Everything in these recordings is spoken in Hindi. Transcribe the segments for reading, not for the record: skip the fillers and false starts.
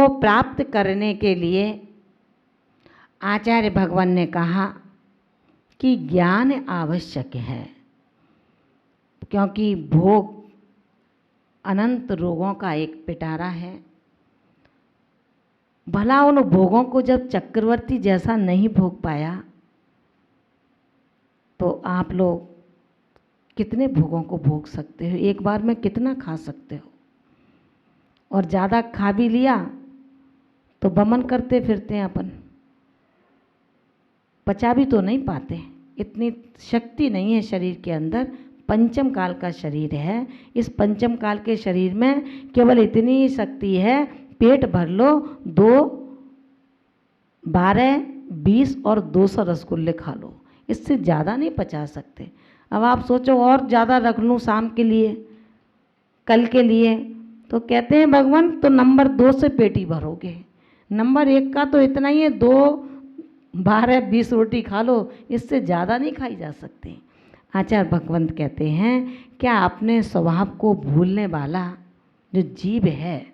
को प्राप्त करने के लिए आचार्य भगवान ने कहा कि ज्ञान आवश्यक है, क्योंकि भोग अनंत रोगों का एक पिटारा है। भला उन भोगों को जब चक्रवर्ती जैसा नहीं भोग पाया तो आप लोग कितने भोगों को भोग सकते हो? एक बार में कितना खा सकते हो? और ज़्यादा खा भी लिया तो बमन करते फिरते हैं अपन, पचा भी तो नहीं पाते, इतनी शक्ति नहीं है शरीर के अंदर। पंचम काल का शरीर है, इस पंचम काल के शरीर में केवल इतनी ही शक्ति है, पेट भर लो, 2, 12, 20 और 200 रसगुल्ले खा लो, इससे ज़्यादा नहीं पचा सकते। अब आप सोचो और ज़्यादा रख लूँ शाम के लिए, कल के लिए, तो कहते हैं भगवान तो नंबर 2 से पेट ही भरोगे, नंबर 1 का तो इतना ही है, 2, 12, 20 रोटी खा लो, इससे ज़्यादा नहीं खाई जा सकती। आचार्य भगवंत कहते हैं क्या अपने स्वभाव को भूलने वाला जो जीव है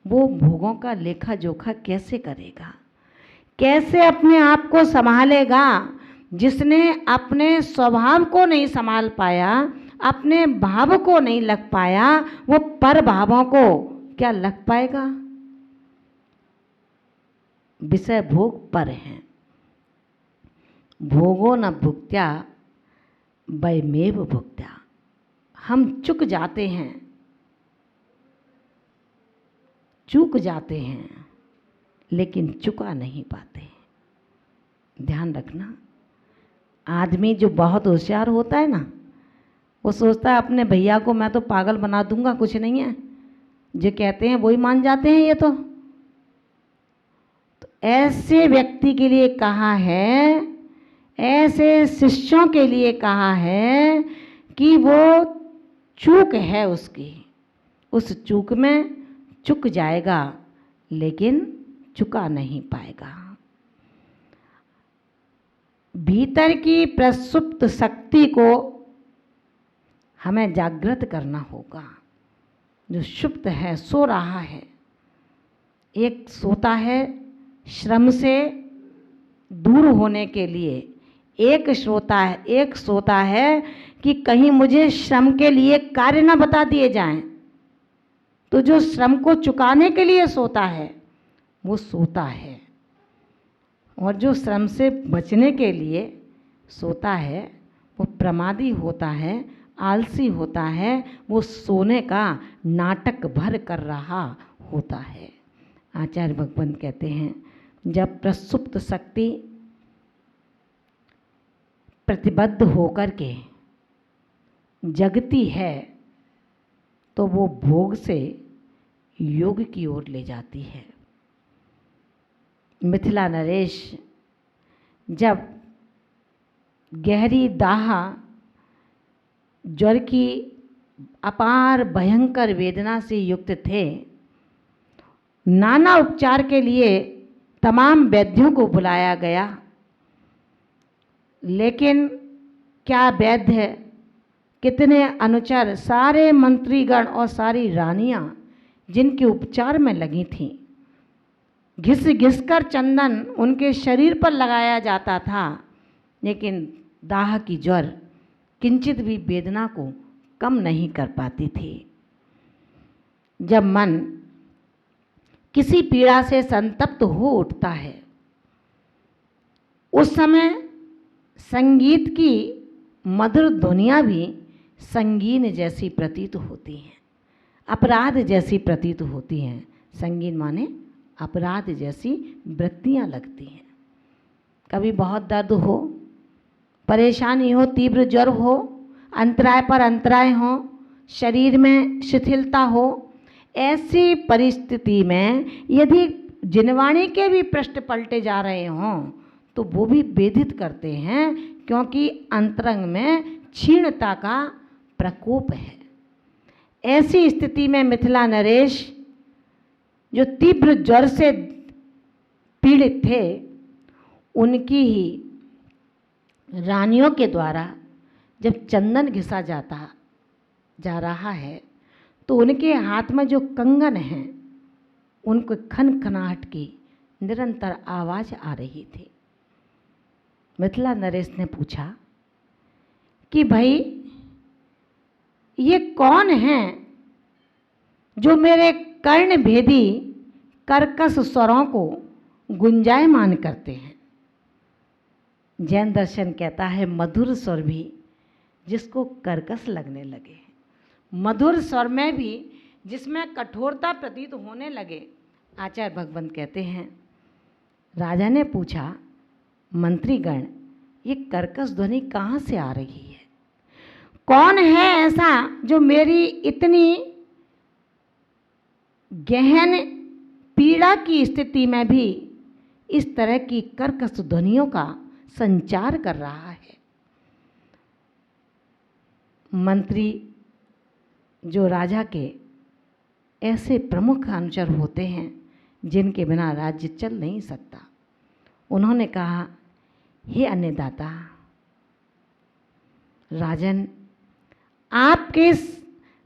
वो भोगों का लेखा जोखा कैसे करेगा, कैसे अपने आप को संभालेगा? जिसने अपने स्वभाव को नहीं संभाल पाया, अपने भाव को नहीं लग पाया, वो पर भावों को क्या लग पाएगा? विषय भोग पर हैं। भोगो न भुक्त्या वयमेव भुक्त्या। हम चूक जाते हैं, चूक जाते हैं, लेकिन चुका नहीं पाते। ध्यान रखना, आदमी जो बहुत होशियार होता है ना, वो सोचता है अपने भैया को मैं तो पागल बना दूंगा, कुछ नहीं है, जो कहते हैं वही मान जाते हैं ये तो ऐसे व्यक्ति के लिए कहा है, ऐसे शिष्यों के लिए कहा है कि वो चूक है उसकी, उस चूक में चुक जाएगा लेकिन चुका नहीं पाएगा। भीतर की प्रसुप्त शक्ति को हमें जागृत करना होगा। जो सुप्त है, सो रहा है, एक सोता है श्रम से दूर होने के लिए, एक सोता है कि कहीं मुझे श्रम के लिए कार्य न बता दिए जाएं। तो जो श्रम को चुकाने के लिए सोता है वो सोता है, और जो श्रम से बचने के लिए सोता है वो प्रमादी होता है, आलसी होता है, वो सोने का नाटक भर कर रहा होता है। आचार्य भगवंत कहते हैं जब प्रसुप्त शक्ति प्रतिबद्ध होकर के जगती है तो वो भोग से योग की ओर ले जाती है। मिथिला नरेश जब गहरी दाह, ज्वर की अपार भयंकर वेदना से युक्त थे, नाना उपचार के लिए तमाम वैद्यों को बुलाया गया, लेकिन क्या वैद्य, कितने अनुचर, सारे मंत्रीगण और सारी रानियां जिनके उपचार में लगी थीं, घिस घिस कर चंदन उनके शरीर पर लगाया जाता था, लेकिन दाह की ज्वर किंचित भी वेदना को कम नहीं कर पाती थी। जब मन किसी पीड़ा से संतप्त हो उठता है, उस समय संगीत की मधुर ध्वनियाँ भी संगीन जैसी प्रतीत होती हैं, अपराध जैसी प्रतीत होती हैं। संगीन माने अपराध जैसी वृत्तियाँ लगती हैं। कभी बहुत दर्द हो, परेशानी हो, तीव्र ज्वर हो, अंतराय पर अंतराय हो, शरीर में शिथिलता हो, ऐसी परिस्थिति में यदि जिनवाणी के भी पृष्ठ पलटे जा रहे हों तो वो भी वेदित करते हैं, क्योंकि अंतरंग में क्षीणता का प्रकोप है। ऐसी स्थिति में मिथिला नरेश जो तीव्र ज्वर से पीड़ित थे, उनकी ही रानियों के द्वारा जब चंदन घिसा जा रहा है तो उनके हाथ में जो कंगन हैं उनको खनखनाहट की निरंतर आवाज आ रही थी। मिथिला नरेश ने पूछा कि भाई ये कौन हैं जो मेरे कर्ण भेदी कर्कश स्वरों को गुंजायमान करते हैं। जैन दर्शन कहता है मधुर स्वर भी जिसको कर्कश लगने लगे, मधुर स्वर में भी जिसमें कठोरता प्रतीत होने लगे। आचार्य भगवंत कहते हैं, राजा ने पूछा, मंत्रीगण ये कर्कश ध्वनि कहाँ से आ रही है? कौन है ऐसा जो मेरी इतनी गहन पीड़ा की स्थिति में भी इस तरह की कर्कश ध्वनियों का संचार कर रहा है? मंत्री जो राजा के ऐसे प्रमुख अनुचर होते हैं जिनके बिना राज्य चल नहीं सकता, उन्होंने कहा, हे अन्नदाता राजन, आपके इस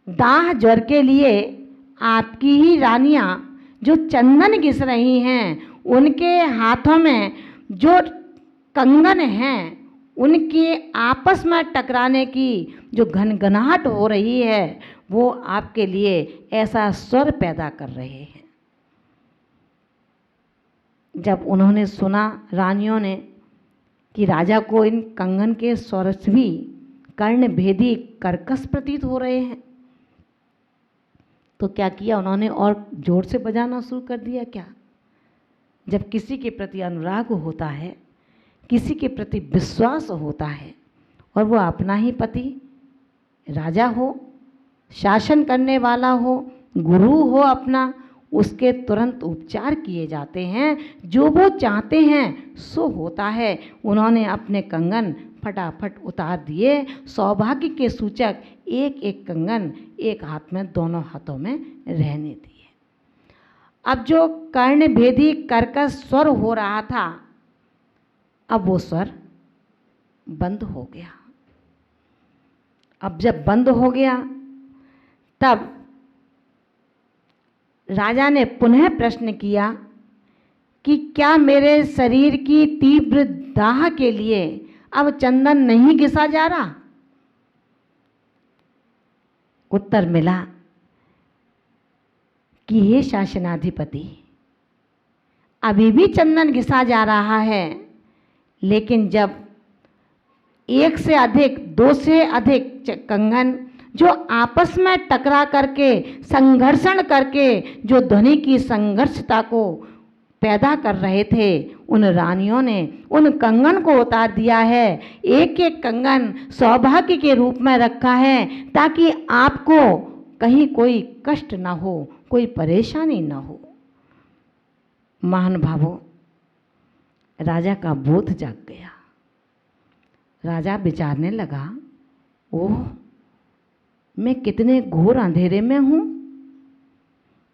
दाह ज्वर के लिए आपकी ही रानियां जो चंदन घिस रही हैं, उनके हाथों में जो कंगन हैं, उनके आपस में टकराने की जो घनघनाहट हो रही है, वो आपके लिए ऐसा स्वर पैदा कर रहे हैं। जब उन्होंने सुना, रानियों ने, कि राजा को इन कंगन के स्वर भी कर्ण भेदी कर्कश प्रतीत हो रहे हैं, तो क्या किया उन्होंने? और जोर से बजाना शुरू कर दिया। क्या? जब किसी के प्रति अनुराग होता है, किसी के प्रति विश्वास होता है, और वो अपना ही पति राजा हो, शासन करने वाला हो, गुरु हो अपना, उसके तुरंत उपचार किए जाते हैं। जो वो चाहते हैं सो होता है। उन्होंने अपने कंगन फटाफट उतार दिए। सौभाग्य के सूचक एक एक कंगन एक हाथ में, दोनों हाथों में रहने दिए। अब जो कर्ण भेदी कर्कश स्वर हो रहा था, अब वो स्वर बंद हो गया। अब जब बंद हो गया, तब राजा ने पुनः प्रश्न किया कि क्या मेरे शरीर की तीव्र दाह के लिए अब चंदन नहीं घिसा जा रहा? उत्तर मिला कि हे शासनाधिपति, अभी भी चंदन घिसा जा रहा है, लेकिन जब एक से अधिक, दो से अधिक कंगन जो आपस में टकरा करके, संघर्षण करके जो ध्वनि की संघर्षता को पैदा कर रहे थे, उन रानियों ने उन कंगन को उतार दिया है। एक एक कंगन सौभाग्य के रूप में रखा है, ताकि आपको कहीं कोई कष्ट ना हो, कोई परेशानी ना हो। महानुभावों, राजा का बोध जाग गया। राजा विचारने लगा, ओह, मैं कितने घोर अंधेरे में हूं।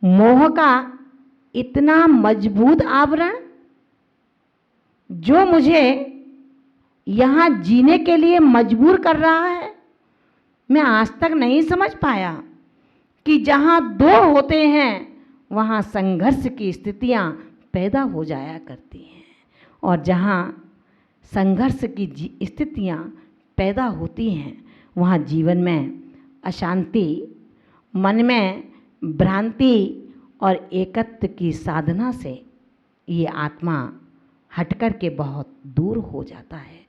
मोह का इतना मजबूत आवरण जो मुझे यहां जीने के लिए मजबूर कर रहा है। मैं आज तक नहीं समझ पाया कि जहां दो होते हैं वहां संघर्ष की स्थितियां पैदा हो जाया करती हैं, और जहां संघर्ष की स्थितियां पैदा होती हैं वहां जीवन में अशांति, मन में भ्रांति और एकत्व की साधना से ये आत्मा हटकर के बहुत दूर हो जाता है।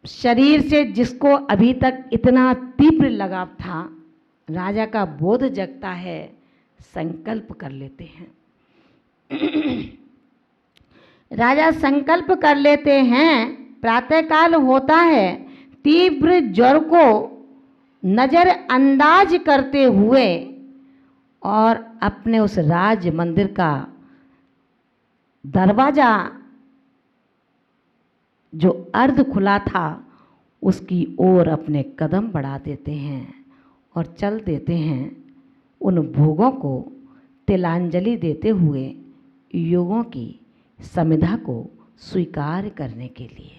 शरीर से जिसको अभी तक इतना तीव्र लगाव था, राजा का बोध जगता है, संकल्प कर लेते हैं। राजा संकल्प कर लेते हैं। प्रातःकाल होता है। तीव्र ज्वर को नज़रअंदाज करते हुए और अपने उस राज मंदिर का दरवाज़ा जो अर्ध खुला था उसकी ओर अपने कदम बढ़ा देते हैं और चल देते हैं, उन भोगों को तिलांजलि देते हुए युगों की समिधा को स्वीकार करने के लिए।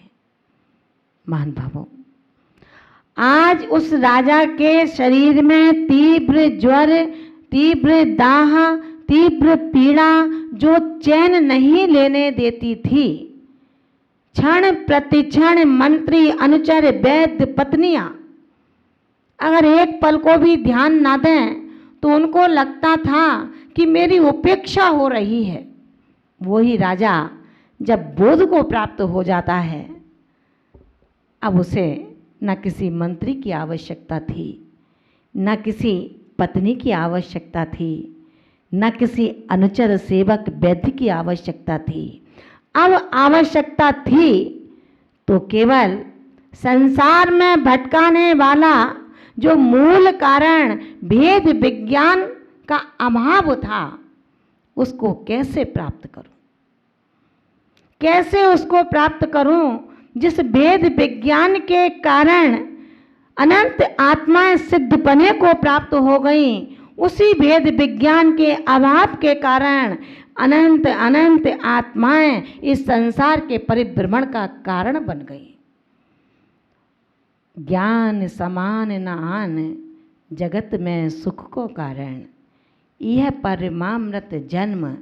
महान भावों, आज उस राजा के शरीर में तीव्र ज्वर तीव्र दाह, तीव्र पीड़ा जो चैन नहीं लेने देती थी। क्षण प्रतिक्षण मंत्री, अनुचर, वैद्य, पत्नियां अगर एक पल को भी ध्यान ना दें तो उनको लगता था कि मेरी उपेक्षा हो रही है। वही राजा जब बोध को प्राप्त हो जाता है, अब उसे न किसी मंत्री की आवश्यकता थी, न किसी पत्नी की आवश्यकता थी, न किसी अनुचर, सेवक, वैद्य की आवश्यकता थी। अब आवश्यकता थी तो केवल संसार में भटकाने वाला जो मूल कारण भेद विज्ञान का अभाव था, उसको कैसे प्राप्त करूं, कैसे उसको प्राप्त करूं जिस भेद विज्ञान के कारण अनंत आत्माएं सिद्धपने को प्राप्त हो गईं। उसी भेद विज्ञान के अभाव के कारण अनंत अनंत आत्माएं इस संसार के परिभ्रमण का कारण बन गई। ज्ञान समान न आन, जगत में सुख को कारण, यह परमामृत जन्म,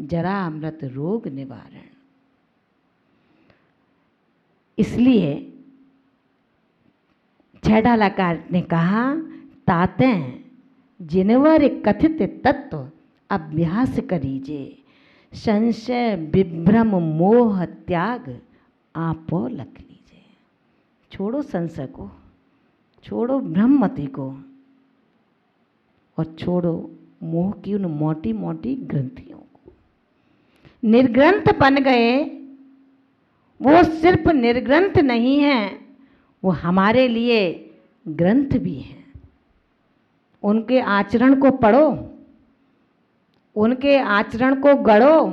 जरा अमृत रोग निवारण। इसलिए छेड़ालाकार ने कहा, ताते जिनवर कथित तत्व अभ्यास करीजे, संशय विभ्रम मोह त्याग आपो लख लीजिए। छोड़ो संशय को, छोड़ो भ्रममति को, और छोड़ो मोह की उन मोटी मोटी ग्रंथियों को। निर्ग्रंथ बन गए, वो सिर्फ निर्ग्रंथ नहीं है, वो हमारे लिए ग्रंथ भी हैं। उनके आचरण को पढ़ो, उनके आचरण को गढ़ो।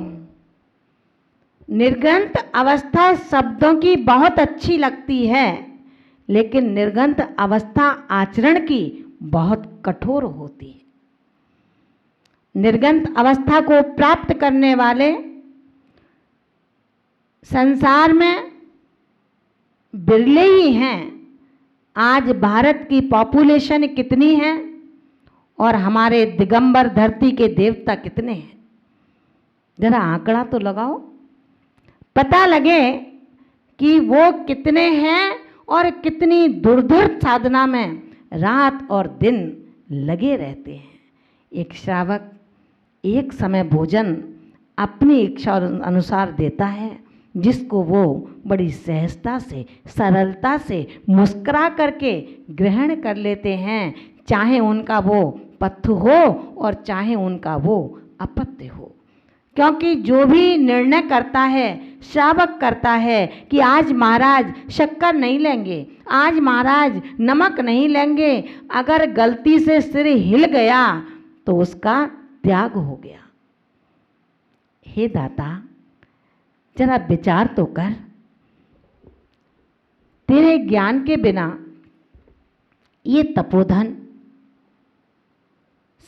निर्ग्रंथ अवस्था शब्दों की बहुत अच्छी लगती है, लेकिन निर्ग्रंथ अवस्था आचरण की बहुत कठोर होती है। निर्ग्रंथ अवस्था को प्राप्त करने वाले संसार में बिरले ही हैं। आज भारत की पॉपुलेशन कितनी है और हमारे दिगंबर धरती के देवता कितने हैं? जरा आंकड़ा तो लगाओ, पता लगे कि वो कितने हैं और कितनी दुर्धर साधना में रात और दिन लगे रहते हैं। एक श्रावक एक समय भोजन अपनी इच्छा अनुसार देता है, जिसको वो बड़ी सहजता से, सरलता से मुस्कुरा करके ग्रहण कर लेते हैं, चाहे उनका वो पथ्य हो और चाहे उनका वो अपत्य हो। क्योंकि जो भी निर्णय करता है, श्रावक करता है कि आज महाराज शक्कर नहीं लेंगे, आज महाराज नमक नहीं लेंगे, अगर गलती से सिर हिल गया तो उसका त्याग हो गया। हे दाता, जरा विचार तो कर, तेरे ज्ञान के बिना ये तपोधन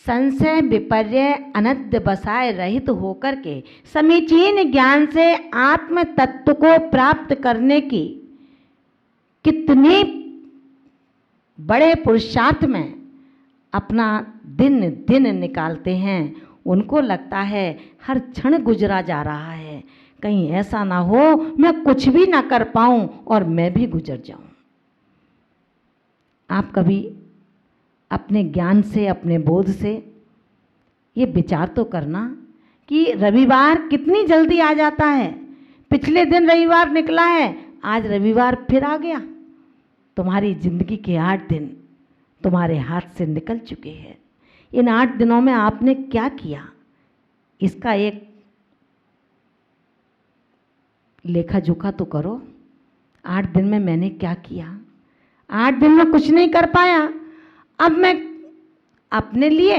संशय विपर्य अनद्य बसाए रहित होकर के समीचीन ज्ञान से आत्म तत्व को प्राप्त करने की कितनी बड़े पुरुषार्थ में अपना दिन दिन निकालते हैं। उनको लगता है हर क्षण गुजरा जा रहा है, कहीं ऐसा ना हो मैं कुछ भी ना कर पाऊं और मैं भी गुजर जाऊं। आप कभी अपने ज्ञान से, अपने बोध से ये विचार तो करना कि रविवार कितनी जल्दी आ जाता है। पिछले दिन रविवार निकला है, आज रविवार फिर आ गया। तुम्हारी जिंदगी के 8 दिन तुम्हारे हाथ से निकल चुके हैं। इन 8 दिनों में आपने क्या किया, इसका एक लेखा जोखा तो करो। 8 दिन में मैंने क्या किया? 8 दिन में कुछ नहीं कर पाया, अब मैं अपने लिए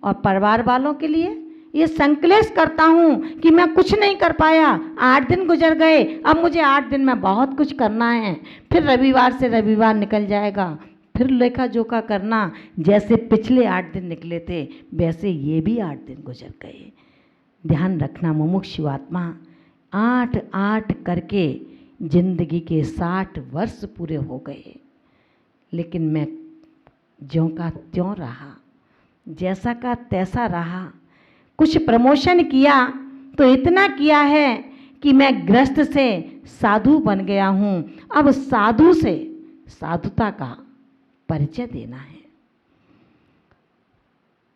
और परिवार वालों के लिए ये संकलेश करता हूँ कि मैं कुछ नहीं कर पाया। 8 दिन गुजर गए, अब मुझे 8 दिन में बहुत कुछ करना है। फिर रविवार से रविवार निकल जाएगा, फिर लेखा जोखा करना। जैसे पिछले 8 दिन निकले थे वैसे ये भी 8 दिन गुजर गए। ध्यान रखना मुमुक्षु आत्मा, 8 करके जिंदगी के 60 वर्ष पूरे हो गए, लेकिन मैं ज्यों का त्यों रहा। जैसा का तैसा रहा। कुछ प्रमोशन किया तो इतना किया है कि मैं ग्रस्त से साधु बन गया हूँ। अब साधु से साधुता का परिचय देना है।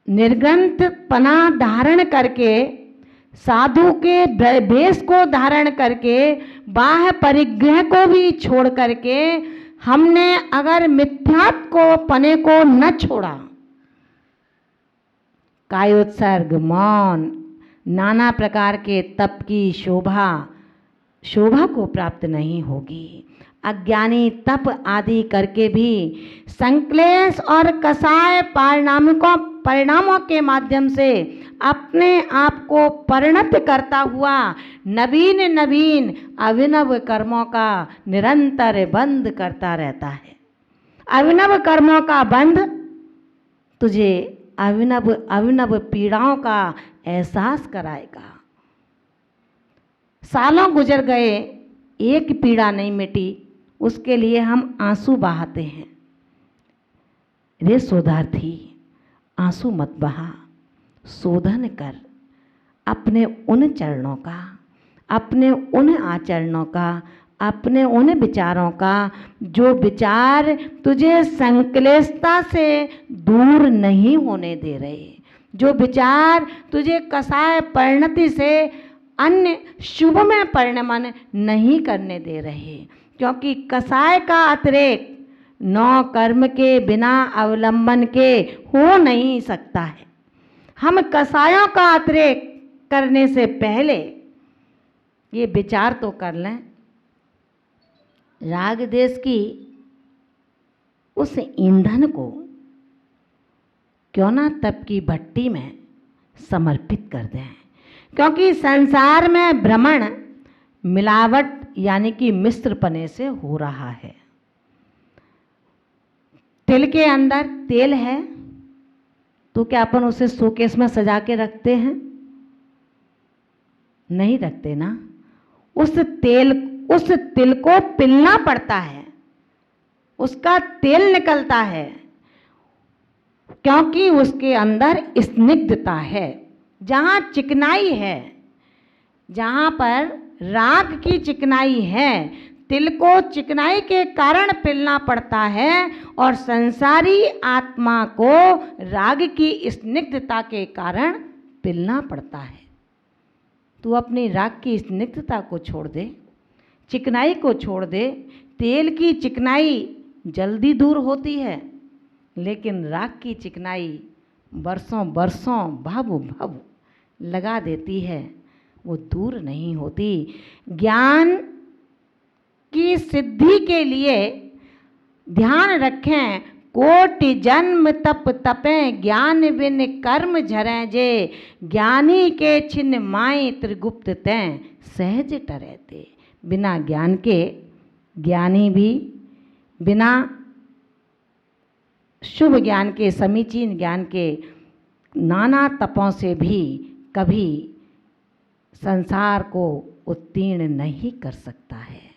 निर्ग्रंथपना धारण करके, साधु के वेश को धारण करके, बाह्य परिग्रह को भी छोड़ करके हमने अगर मिथ्यात्व को पने को न छोड़ा, कायोत्सर्ग, मौन, नाना प्रकार के तप की शोभा को प्राप्त नहीं होगी। अज्ञानी तप आदि करके भी संक्लेश और कसाय परिणामों के माध्यम से अपने आप को परिणत करता हुआ नवीन नवीन अभिनव कर्मों का निरंतर बंध करता रहता है। अभिनव कर्मों का बंध तुझे अभिनव पीड़ाओं का एहसास कराएगा। सालों गुजर गए, एक पीड़ा नहीं मिटी, उसके लिए हम आंसू बहाते हैं। रे शोधार्थी, आंसू मत बहा, शोधन कर अपने उन चरणों का, अपने उन आचरणों का, अपने उन विचारों का जो विचार तुझे संक्लेशता से दूर नहीं होने दे रहे, जो विचार तुझे कसाय परिणति से अन्य शुभ में परिणमन नहीं करने दे रहे। क्योंकि कसाय का अतिरेक नौ कर्म के बिना अवलंबन के हो नहीं सकता है। हम कसायों का अतिरेक करने से पहले ये विचार तो कर लें, राग देश की उस ईंधन को क्यों ना तप की भट्टी में समर्पित कर दें। क्योंकि संसार में भ्रमण मिलावट यानी कि मिश्रपने से हो रहा है। तिल के अंदर तेल है तो क्या अपन उसे शोकेस में सजा के रखते हैं? नहीं रखते ना। उस तिल को पिलना पड़ता है, उसका तेल निकलता है, क्योंकि उसके अंदर स्निग्धता है। जहाँ चिकनाई है, जहाँ पर राग की चिकनाई है, तिल को चिकनाई के कारण पिलना पड़ता है और संसारी आत्मा को राग की स्निग्धता के कारण पिलना पड़ता है। तू अपनी राग की स्निग्धता को छोड़ दे, चिकनाई को छोड़ दे। तेल की चिकनाई जल्दी दूर होती है, लेकिन राग की चिकनाई बरसों बरसों भव लगा देती है, वो दूर नहीं होती। ज्ञान की सिद्धि के लिए ध्यान रखें, कोटि जन्म तप तपें, ज्ञान बिन कर्म झरें जे, ज्ञानी के छिन्न माई त्रिगुप्त तें, सहज टरते। बिना ज्ञान के ज्ञानी भी, बिना शुभ ज्ञान के, समीचीन ज्ञान के नाना तपों से भी कभी संसार को उत्तीर्ण नहीं कर सकता है।